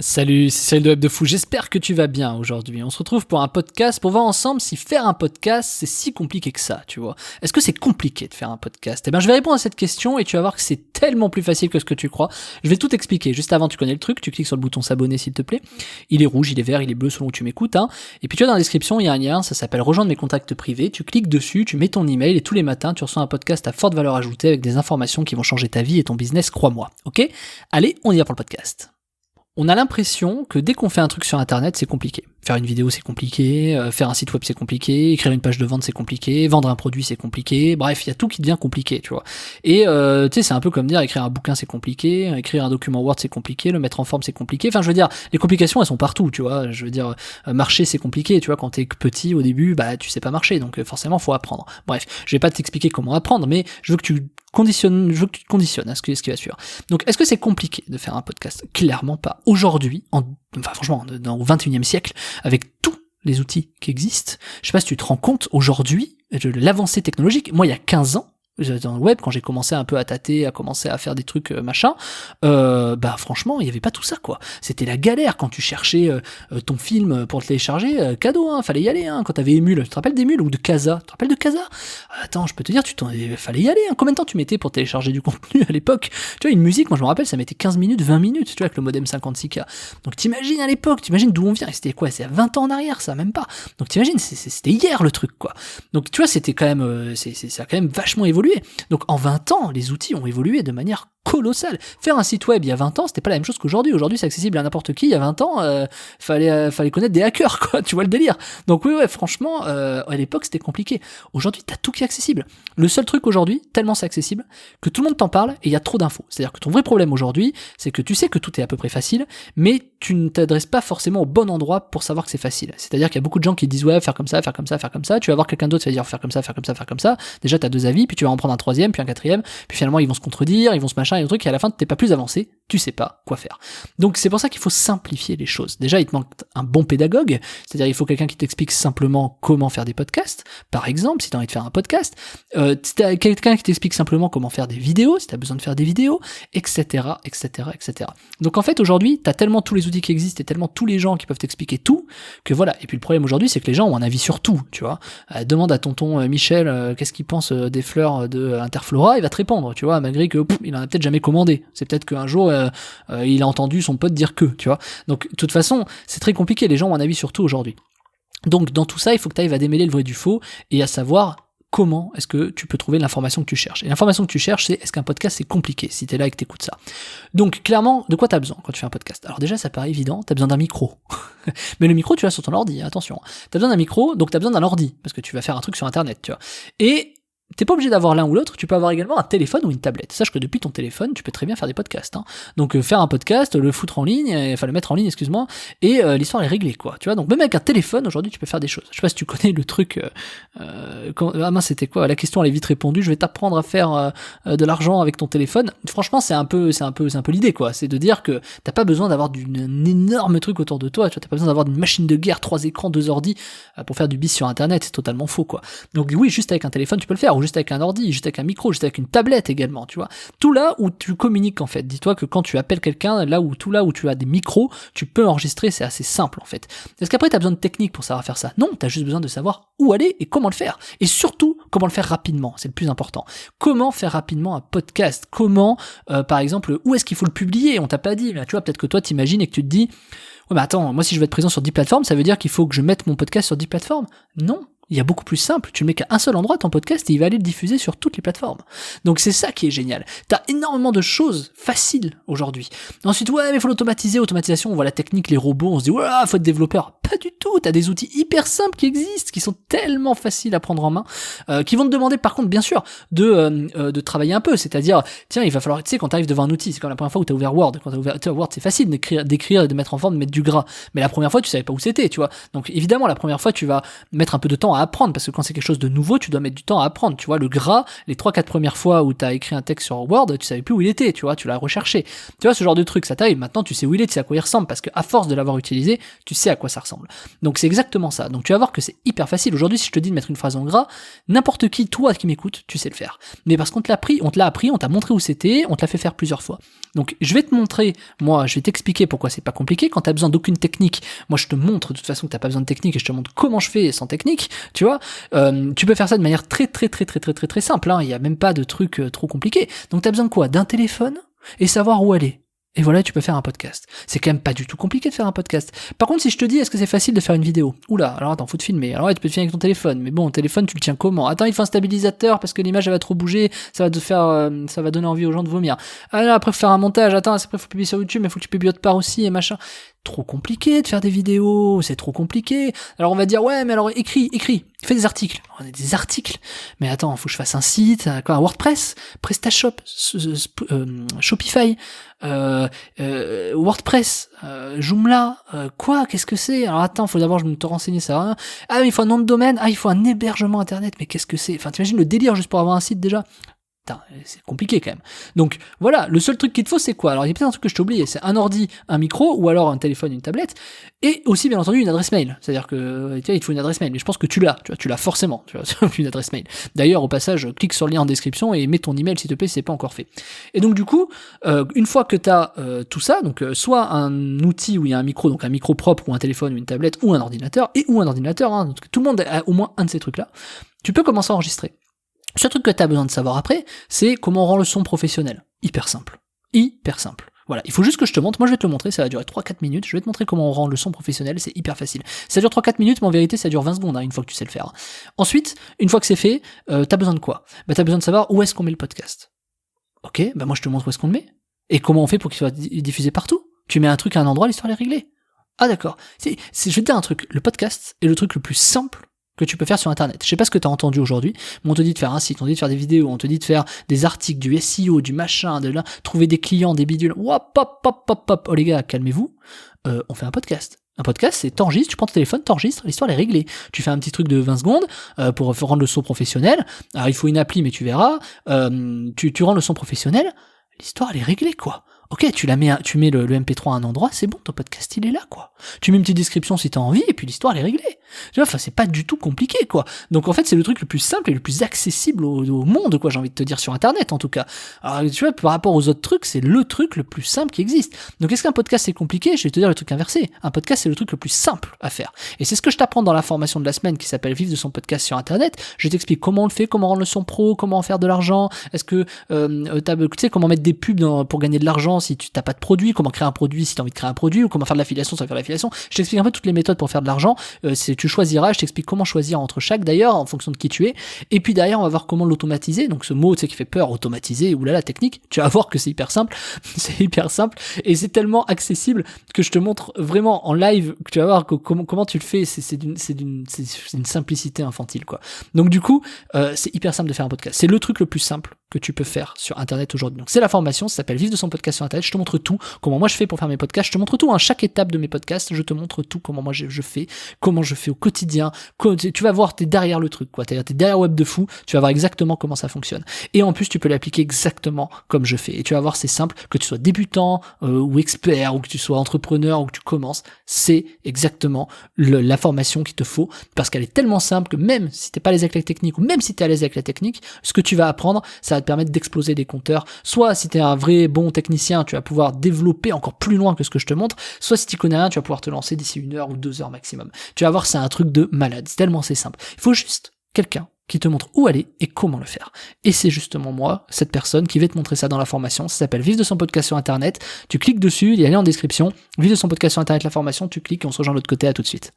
Salut, c'est Cyril de Web de Fou, j'espère que tu vas bien aujourd'hui. On se retrouve pour un podcast pour voir ensemble si faire un podcast c'est si compliqué que ça, tu vois. Est-ce que c'est compliqué de faire un podcast? Eh bien je vais répondre à cette question et tu vas voir que c'est tellement plus facile que ce que tu crois. Je vais tout expliquer. Juste avant, tu connais le truc, tu cliques sur le bouton s'abonner s'il te plaît. Il est rouge, il est vert, il est bleu selon où tu m'écoutes, hein. Et puis tu vois dans la description, il y a un lien, ça s'appelle rejoindre mes contacts privés. Tu cliques dessus, tu mets ton email et tous les matins tu reçois un podcast à forte valeur ajoutée avec des informations qui vont changer ta vie et ton business, crois-moi. Ok? Allez, on y va pour le podcast. On a l'impression que dès qu'on fait un truc sur internet, c'est compliqué. Faire une vidéo, c'est compliqué, faire un site web, c'est compliqué, écrire une page de vente, c'est compliqué, vendre un produit, c'est compliqué, bref, il y a tout qui devient compliqué, tu vois. Et tu sais, c'est un peu comme dire, écrire un bouquin, c'est compliqué, écrire un document Word, c'est compliqué, le mettre en forme, c'est compliqué, enfin je veux dire, les complications, elles sont partout, tu vois, je veux dire, marcher, c'est compliqué, tu vois, quand t'es petit, au début, bah tu sais pas marcher, donc forcément, faut apprendre. Bref, je vais pas t'expliquer comment apprendre, mais je veux que tu te conditionnes à ce qui va suivre. Donc, est-ce que c'est compliqué de faire un podcast? Clairement pas. Aujourd'hui, franchement, au 21e siècle, avec tous les outils qui existent, je sais pas si tu te rends compte, aujourd'hui, de l'avancée technologique. Moi, il y a 15 ans, dans le web, quand j'ai commencé un peu à tâter, à commencer à faire des trucs machin, bah franchement, il y avait pas tout ça, quoi. C'était la galère quand tu cherchais ton film pour le télécharger, cadeau, hein, fallait y aller, hein, quand t'avais Emule. Tu te rappelles d'Emule ou de Casa? Tu te rappelles de Casa? Attends, je peux te dire, fallait y aller, hein. Combien de temps tu mettais pour télécharger du contenu à l'époque? Tu vois, une musique, moi je me rappelle, ça mettait 15 minutes, 20 minutes, tu vois, avec le modem 56K. Donc t'imagines à l'époque, t'imagines d'où on vient, et c'était quoi? C'est à 20 ans en arrière, ça, même pas. Donc t'imagines, c'était hier le truc, quoi. Donc tu vois, c'était quand même, ça a quand même vachement évolué. Donc en 20 ans, les outils ont évolué de manière colossale. Faire un site web il y a 20 ans, c'était pas la même chose qu'aujourd'hui. Aujourd'hui, c'est accessible à n'importe qui. Il y a 20 ans, fallait connaître des hackers, quoi. Tu vois le délire. Donc oui, franchement, à l'époque, c'était compliqué. Aujourd'hui, t'as tout qui est accessible. Le seul truc aujourd'hui, tellement c'est accessible, que tout le monde t'en parle et il y a trop d'infos. C'est-à-dire que ton vrai problème aujourd'hui, c'est que tu sais que tout est à peu près facile, mais tu ne t'adresses pas forcément au bon endroit pour savoir que c'est facile. C'est-à-dire qu'il y a beaucoup de gens qui disent ouais, faire comme ça, faire comme ça, faire comme ça. Tu vas voir quelqu'un d'autre qui va dire faire comme ça, faire comme ça, faire comme ça. Déjà, t'as deux avis, puis tu vas en prendre un troisième, puis un quatrième, puis finalement ils vont se contredire, ils vont se machin et un truc, et à la fin t'es pas plus avancé, tu sais pas quoi faire. Donc c'est pour ça qu'il faut simplifier les choses. Déjà, il te manque un bon pédagogue, c'est-à-dire il faut quelqu'un qui t'explique simplement comment faire des podcasts, par exemple, si t'as envie de faire un podcast, si t'as quelqu'un qui t'explique simplement comment faire des vidéos, si t'as besoin de faire des vidéos, etc., etc., etc. Donc en fait, aujourd'hui, t'as tellement tous les outils qui existent et tellement tous les gens qui peuvent t'expliquer tout, que voilà. Et puis le problème aujourd'hui, c'est que les gens ont un avis sur tout, tu vois. Demande à tonton Michel qu'est-ce qu'il pense des fleurs de Interflora, il va te répondre, tu vois, malgré que il en a peut-être jamais commandé. C'est peut-être qu'un jour il a entendu son pote dire que, tu vois. Donc de toute façon, c'est très compliqué, les gens ont un avis sur tout aujourd'hui. Donc dans tout ça, il faut que tu arrives à démêler le vrai du faux et à savoir comment est-ce que tu peux trouver l'information que tu cherches. Et l'information que tu cherches, c'est est-ce qu'un podcast c'est compliqué, si t'es là et que t'écoutes ça. Donc clairement, de quoi t'as besoin quand tu fais un podcast? Alors déjà, ça paraît évident, t'as besoin d'un micro. Mais le micro, tu l'as sur ton ordi, attention. T'as besoin d'un micro, donc t'as besoin d'un ordi, parce que tu vas faire un truc sur internet, tu vois. Et t'es pas obligé d'avoir l'un ou l'autre, tu peux avoir également un téléphone ou une tablette. Sache que depuis ton téléphone, tu peux très bien faire des podcasts, hein. Donc faire un podcast, le foutre en ligne, enfin le mettre en ligne, excuse-moi, et l'histoire est réglée, quoi. Tu vois, donc même avec un téléphone, aujourd'hui, tu peux faire des choses. Je sais pas si tu connais le truc, ah mince, c'était quoi? La question, elle est vite répondue, je vais t'apprendre à faire de l'argent avec ton téléphone. Franchement, c'est un peu l'idée, quoi. C'est de dire que t'as pas besoin d'avoir un énorme truc autour de toi, tu vois, t'as pas besoin d'avoir une machine de guerre, 3 écrans, 2 ordi, pour faire du bis sur internet, c'est totalement faux, quoi. Donc oui, juste avec un téléphone, tu peux le faire, juste avec un ordi, juste avec un micro, juste avec une tablette également, tu vois. Tout là où tu communiques en fait. Dis-toi que quand tu appelles quelqu'un, là où tu as des micros, tu peux enregistrer, c'est assez simple en fait. Est-ce qu'après t'as besoin de technique pour savoir faire ça? Non, t'as juste besoin de savoir où aller et comment le faire. Et surtout, comment le faire rapidement, c'est le plus important. Comment faire rapidement un podcast? Comment, par exemple, où est-ce qu'il faut le publier? On t'a pas dit, mais tu vois, peut-être que toi t'imagines et que tu te dis, ouais mais attends, moi si je veux être présent sur 10 plateformes, ça veut dire qu'il faut que je mette mon podcast sur 10 plateformes? Non. Il y a beaucoup plus simple, tu le mets qu'à un seul endroit ton podcast et il va aller le diffuser sur toutes les plateformes. Donc c'est ça qui est génial. T'as énormément de choses faciles aujourd'hui. Ensuite, ouais, mais faut l'automatiser, automatisation, on voit la technique, les robots, on se dit, ouais, faut être développeur. Pas du tout, t'as des outils hyper simples qui existent, qui sont tellement faciles à prendre en main, qui vont te demander par contre, bien sûr, de travailler un peu, c'est-à-dire, tiens, il va falloir, tu sais, quand t'arrives devant un outil, c'est comme la première fois où t'as ouvert Word, quand t'as ouvert Word, c'est facile d'écrire et de mettre en forme, de mettre du gras, mais la première fois, tu savais pas où c'était, tu vois. Donc évidemment, la première fois, tu vas mettre un peu de temps à apprendre, parce que quand c'est quelque chose de nouveau, tu dois mettre du temps à apprendre, tu vois. Le gras, les 3-4 premières fois où t'as écrit un texte sur Word, tu savais plus où il était, tu vois, tu l'as recherché. Tu vois, ce genre de truc, ça t'arrive, maintenant tu sais où il est, tu sais à quoi il ressemble, parce que à force de l'avoir utilisé, tu sais à quoi ça ressemble. Donc c'est exactement ça. Donc tu vas voir que c'est hyper facile. Aujourd'hui, si je te dis de mettre une phrase en gras, n'importe qui, toi qui m'écoutes, tu sais le faire. Mais parce qu'on te l'a appris, on t'a montré où c'était, on te l'a fait faire plusieurs fois. Donc je vais te montrer, moi je vais t'expliquer pourquoi c'est pas compliqué. Quand t'as besoin d'aucune technique, moi je te montre de toute façon que t'as pas besoin de technique et je te montre comment je fais sans technique, tu vois. Tu peux faire ça de manière très simple, hein. Il y a même pas de truc trop compliqué. Donc t'as besoin de quoi? D'un téléphone et savoir où aller. Et voilà, tu peux faire un podcast. C'est quand même pas du tout compliqué de faire un podcast. Par contre, si je te dis, est-ce que c'est facile de faire une vidéo? Oula, alors attends, faut te filmer. Alors ouais, tu peux te filmer avec ton téléphone, mais bon, ton téléphone, tu le tiens comment? Attends, il faut un stabilisateur parce que l'image, elle va trop bouger, ça va te faire, ça va donner envie aux gens de vomir. Ah là, après, faut faire un montage. Attends, après, faut publier sur YouTube, mais faut que tu publies autre part aussi et machin. Trop compliqué de faire des vidéos, c'est trop compliqué. Alors on va dire, ouais, mais alors écris, fais des articles. On a des articles. Mais attends, faut que je fasse un site, quoi, un WordPress, PrestaShop, Shopify, WordPress, Joomla, quoi, qu'est-ce que c'est? Alors attends, faut d'abord te renseigner ça. Ah, mais il faut un nom de domaine, il faut un hébergement internet, mais qu'est-ce que c'est? Enfin, t'imagines le délire juste pour avoir un site déjà? Putain, c'est compliqué quand même. Donc voilà, le seul truc qu'il te faut c'est quoi? Alors il y a peut-être un truc que je t'ai oublié, c'est un ordi, un micro, ou alors un téléphone, une tablette, et aussi bien entendu une adresse mail. C'est-à-dire que il te faut une adresse mail, mais je pense que tu l'as forcément, tu vois, une adresse mail. D'ailleurs au passage, clique sur le lien en description et mets ton email s'il te plaît si c'est pas encore fait. Et donc du coup, une fois que t'as tout ça, donc soit un outil où il y a un micro, donc un micro propre, ou un téléphone, ou une tablette, ou un ordinateur, hein, donc tout le monde a au moins un de ces trucs-là, tu peux commencer à enregistrer. Le seul truc que tu as besoin de savoir après, c'est comment on rend le son professionnel. Hyper simple. Voilà, il faut juste que je te montre, moi je vais te le montrer, ça va durer 3-4 minutes, je vais te montrer comment on rend le son professionnel, c'est hyper facile. Ça dure 3-4 minutes, mais en vérité ça dure 20 secondes, hein, une fois que tu sais le faire. Ensuite, une fois que c'est fait, t'as besoin de quoi? T'as besoin de savoir où est-ce qu'on met le podcast. Ok, moi je te montre où est-ce qu'on le met, et comment on fait pour qu'il soit diffusé partout. Tu mets un truc à un endroit, l'histoire est réglée. Ah d'accord, je vais te dire un truc, le podcast est le truc le plus simple que tu peux faire sur internet. Je sais pas ce que tu as entendu aujourd'hui, mais on te dit de faire un site, on te dit de faire des vidéos, on te dit de faire des articles, du SEO, du machin, de là, trouver des clients, des bidules. Oh les gars, calmez-vous. On fait un podcast. Un podcast, c'est t'enregistres, tu prends ton téléphone, t'enregistres, l'histoire est réglée. Tu fais un petit truc de 20 secondes pour rendre le son professionnel. Alors il faut une appli, mais tu verras. Tu rends le son professionnel, l'histoire elle est réglée quoi. Ok, tu mets le MP3 à un endroit, c'est bon, ton podcast il est là quoi. Tu mets une petite description si t'as envie, et puis l'histoire elle est réglée. Tu vois, enfin c'est pas du tout compliqué quoi. Donc en fait c'est le truc le plus simple et le plus accessible au monde quoi, j'ai envie de te dire, sur internet en tout cas. Alors tu vois, par rapport aux autres trucs, c'est le truc le plus simple qui existe. Donc est-ce qu'un podcast c'est compliqué? Je vais te dire le truc inversé. Un podcast c'est le truc le plus simple à faire. Et c'est ce que je t'apprends dans la formation de la semaine qui s'appelle Vivre de son podcast sur internet. Je t'explique comment on le fait, comment rendre le son pro, comment en faire de l'argent, est-ce que tu sais comment mettre des pubs pour gagner de l'argent si tu t'as pas de produit, comment créer un produit si tu as envie de créer un produit, ou comment faire de l'affiliation sans faire de l'affiliation. Je t'explique un peu toutes les méthodes pour faire de l'argent. Tu choisiras, je t'explique comment choisir entre chaque d'ailleurs en fonction de qui tu es. Et puis derrière on va voir comment l'automatiser. Donc ce mot tu sais qui fait peur, automatiser, oulala la technique, tu vas voir que c'est hyper simple. C'est hyper simple et c'est tellement accessible que je te montre vraiment en live, que tu vas voir comment tu le fais. C'est une simplicité infantile quoi. Donc du coup c'est hyper simple de faire un podcast. C'est le truc le plus simple que tu peux faire sur internet aujourd'hui. Donc c'est la formation, ça s'appelle Vivre de son podcast sur internet. Je te montre tout, comment moi je fais pour faire mes podcasts, je te montre tout, chaque étape de mes podcasts, je te montre tout, comment moi je fais, comment je fais au quotidien, tu vas voir, t'es derrière le truc quoi, t'es derrière Web de Fou, tu vas voir exactement comment ça fonctionne. Et en plus tu peux l'appliquer exactement comme je fais, et tu vas voir c'est simple, que tu sois débutant ou expert, ou que tu sois entrepreneur, ou que tu commences, c'est exactement la formation qu'il te faut, parce qu'elle est tellement simple que même si t'es pas à l'aise avec la technique, ou même si t'es à l'aise avec la technique, ce que tu vas apprendre, ça va te permettre d'exploser des compteurs. Soit si t'es un vrai bon technicien, tu vas pouvoir développer encore plus loin que ce que je te montre, soit si tu connais rien, tu vas pouvoir te lancer d'ici 1 heure ou 2 heures maximum. Tu vas voir, c'est un truc de malade, tellement c'est simple. Il faut juste quelqu'un qui te montre où aller et comment le faire. Et c'est justement moi, cette personne, qui va te montrer ça dans la formation. Ça s'appelle Vivre de son podcast sur internet. Tu cliques dessus, il y a un lien en description. Vivre de son podcast sur internet, la formation, tu cliques et on se rejoint de l'autre côté. À tout de suite.